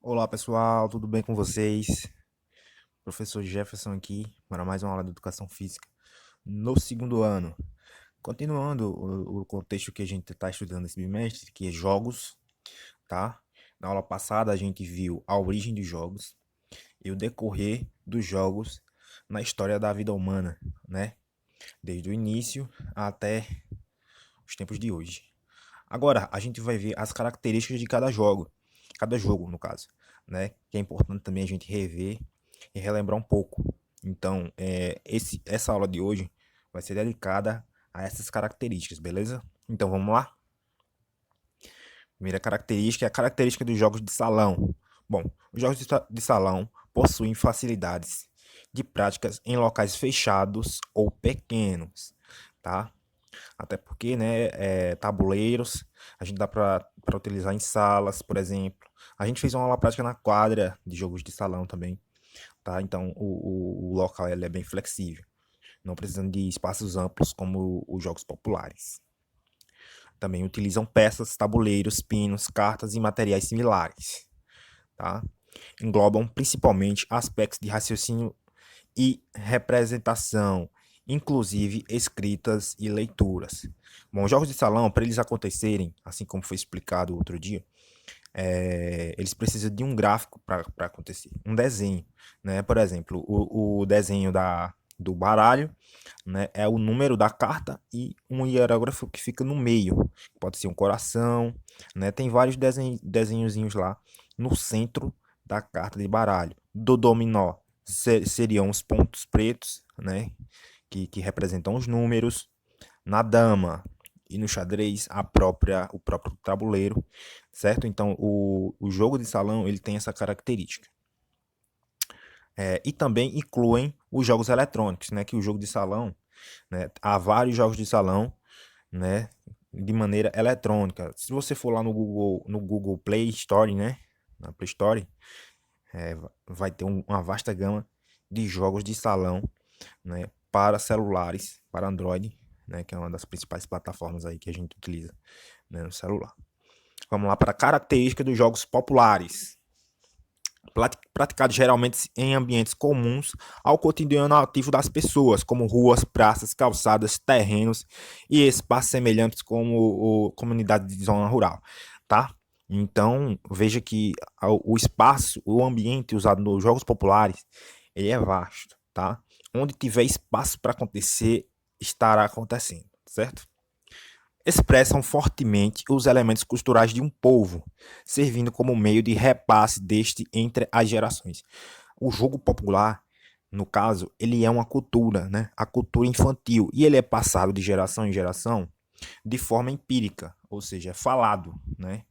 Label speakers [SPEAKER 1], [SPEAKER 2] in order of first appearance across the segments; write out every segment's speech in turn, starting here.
[SPEAKER 1] Olá pessoal, tudo bem com vocês? Professor Jefferson aqui para mais uma aula de Educação Física no segundo ano. Continuando o contexto que a gente está estudando esse bimestre, que é jogos, tá? Na aula passada a gente viu a origem dos jogos e o decorrer dos jogos na história da vida humana, né? Desde o início até os tempos de hoje. Agora a gente vai ver as características de cada jogo no caso, né? Que é importante também a gente rever e relembrar um pouco. Então, essa aula de hoje vai ser dedicada a essas características, beleza? Então, vamos lá? Primeira característica é a característica dos jogos de salão. Bom, os jogos de salão possuem facilidades de práticas em locais fechados ou pequenos, tá? Até porque, né, tabuleiros, a gente dá para utilizar em salas, por exemplo. A gente fez uma aula prática na quadra de jogos de salão também, tá? Então, o local ele é bem flexível, não precisando de espaços amplos como os jogos populares. Também utilizam peças, tabuleiros, pinos, cartas e materiais similares, tá? Englobam principalmente aspectos de raciocínio e representação, inclusive escritas e leituras. Bom, jogos de salão, para eles acontecerem, assim como foi explicado outro dia, eles precisam de um gráfico para acontecer, um desenho, né? Por exemplo, o desenho do baralho, né, é o número da carta e um hierógrafo que fica no meio, pode ser um coração, né? Tem vários desenhozinhos lá no centro da carta de baralho. Do dominó seriam os pontos pretos, né, que representam os números. Na dama e no xadrez o próprio tabuleiro, certo? Então o jogo de salão ele tem essa característica. E também incluem os jogos eletrônicos, né? Que o jogo de salão, né? Há vários jogos de salão, né? De maneira eletrônica. Se você for lá no Google Play Store, né? Na Play Store, é, vai ter uma vasta gama de jogos de salão, né? Para celulares, para Android, né? Que é uma das principais plataformas aí que a gente utiliza, né, no celular. Vamos lá para a característica dos jogos populares. Praticados geralmente em ambientes comuns ao cotidiano ativo das pessoas, como ruas, praças, calçadas, terrenos e espaços semelhantes como comunidade de zona rural, tá? Então, veja que o espaço, o ambiente usado nos jogos populares, ele é vasto, tá? Onde tiver espaço para acontecer, estará acontecendo, certo? Expressam fortemente os elementos culturais de um povo, servindo como meio de repasse deste entre as gerações. O jogo popular, no caso, ele é uma cultura, né? A cultura infantil, e ele é passado de geração em geração de forma empírica, ou seja, é falado, né?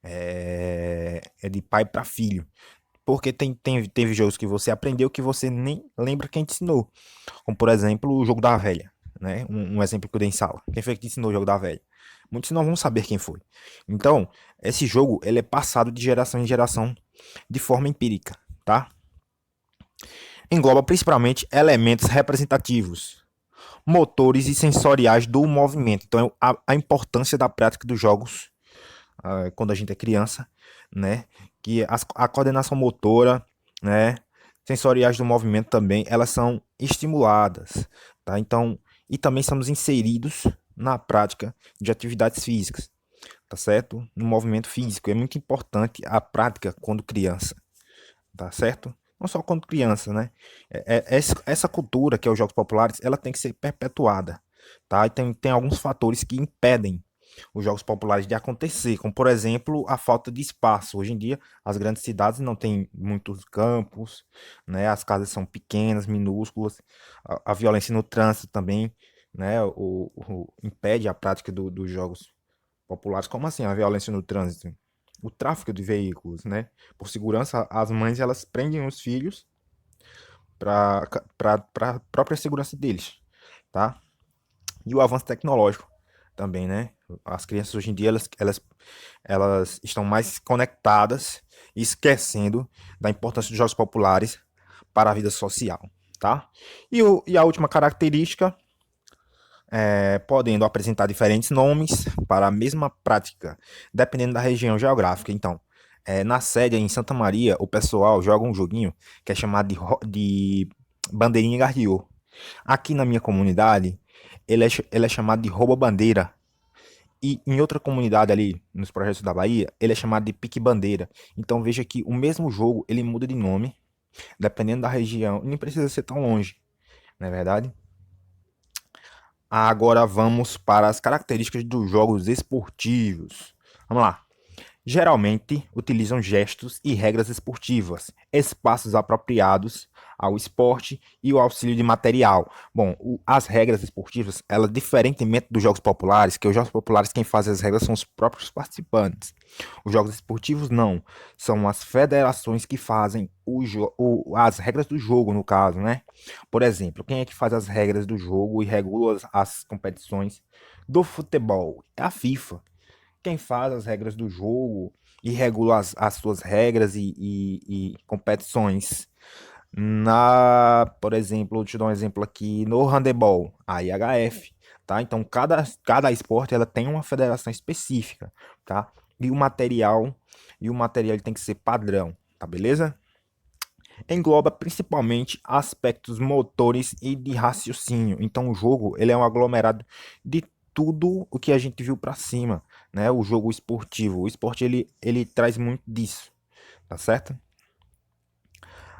[SPEAKER 1] É de pai para filho. Porque teve jogos que você aprendeu que você nem lembra quem te ensinou. Como, por exemplo, o jogo da velha, né? Um exemplo que eu dei em sala. Quem foi que te ensinou o jogo da velha? Muitos não vão saber quem foi. Então, esse jogo ele é passado de geração em geração de forma empírica, tá? Engloba principalmente elementos representativos, motores e sensoriais do movimento. Então, a importância da prática dos jogos quando a gente é criança, né? Que a coordenação motora, né? Sensoriais do movimento também, elas são estimuladas, tá? Então, e também somos inseridos na prática de atividades físicas, tá certo? No movimento físico. É muito importante a prática quando criança, tá certo? Não só quando criança, né? Essa cultura que é os jogos populares, ela tem que ser perpetuada, tá? E tem alguns fatores que impedem os jogos populares de acontecer, como por exemplo a falta de espaço. Hoje em dia, as grandes cidades não têm muitos campos, né? As casas são pequenas, minúsculas, a violência no trânsito também, né? Impede a prática dos jogos populares. Como assim a violência no trânsito? O tráfico de veículos, né? Por segurança, as mães elas prendem os filhos para a própria segurança deles, tá? E o avanço tecnológico também, né? As crianças hoje em dia elas estão mais conectadas e esquecendo da importância dos jogos populares para a vida social, tá? E a última característica podendo apresentar diferentes nomes para a mesma prática, dependendo da região geográfica. Então, Na sede em Santa Maria, o pessoal joga um joguinho que é chamado de Bandeirinha Garriô. Aqui na minha comunidade, ele é chamado de Rouba Bandeira. E em outra comunidade ali, nos projetos da Bahia, ele é chamado de Pique Bandeira. Então veja que o mesmo jogo, ele muda de nome, dependendo da região. E nem precisa ser tão longe, não é verdade? Agora vamos para as características dos jogos esportivos. Vamos lá. Geralmente utilizam gestos e regras esportivas, espaços apropriados ao esporte e o auxílio de material. Bom, as regras esportivas, ela diferentemente dos jogos populares, que os jogos populares quem faz as regras são os próprios participantes. Os jogos esportivos não, são as federações que fazem as regras do jogo, no caso, né? Por exemplo, quem é que faz as regras do jogo e regula as competições do futebol? É a FIFA. Quem faz as regras do jogo e regula as suas regras e competições. Por exemplo, deixa eu dar um exemplo aqui, no handebol, a IHF, tá? Então, cada esporte ela tem uma federação específica, tá? E o material ele tem que ser padrão, tá beleza? Engloba principalmente aspectos motores e de raciocínio. Então o jogo ele é um aglomerado de tudo o que a gente viu para cima, né? O jogo esportivo, o esporte ele traz muito disso, tá certo?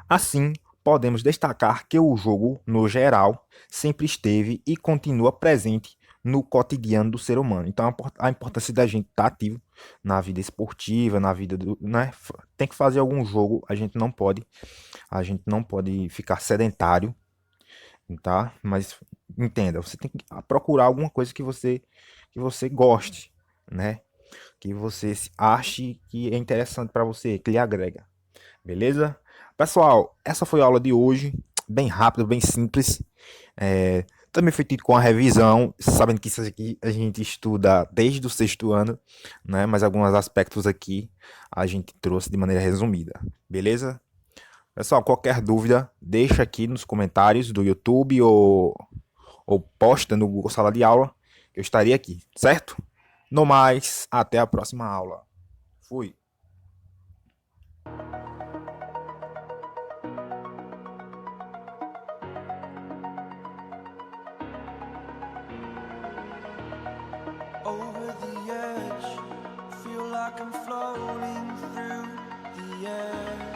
[SPEAKER 1] Assim, podemos destacar que o jogo, no geral, sempre esteve e continua presente no cotidiano do ser humano. Então, a importância da gente estar ativo na vida esportiva, na vida do, né? Tem que fazer algum jogo, a gente não pode ficar sedentário, tá? Mas entenda, você tem que procurar alguma coisa que você goste, né? Que você ache que é interessante para você, que lhe agrega. Beleza? Pessoal, essa foi a aula de hoje, bem rápido, bem simples. Também foi tido com a revisão, sabendo que isso aqui a gente estuda desde o sexto ano, né? Mas alguns aspectos aqui a gente trouxe de maneira resumida. Beleza? Pessoal, qualquer dúvida, deixa aqui nos comentários do YouTube ou posta no Google Sala de Aula, que eu estaria aqui, certo? No mais, até a próxima aula. Fui.
[SPEAKER 2] Over the edge, feel like I'm floating through the air.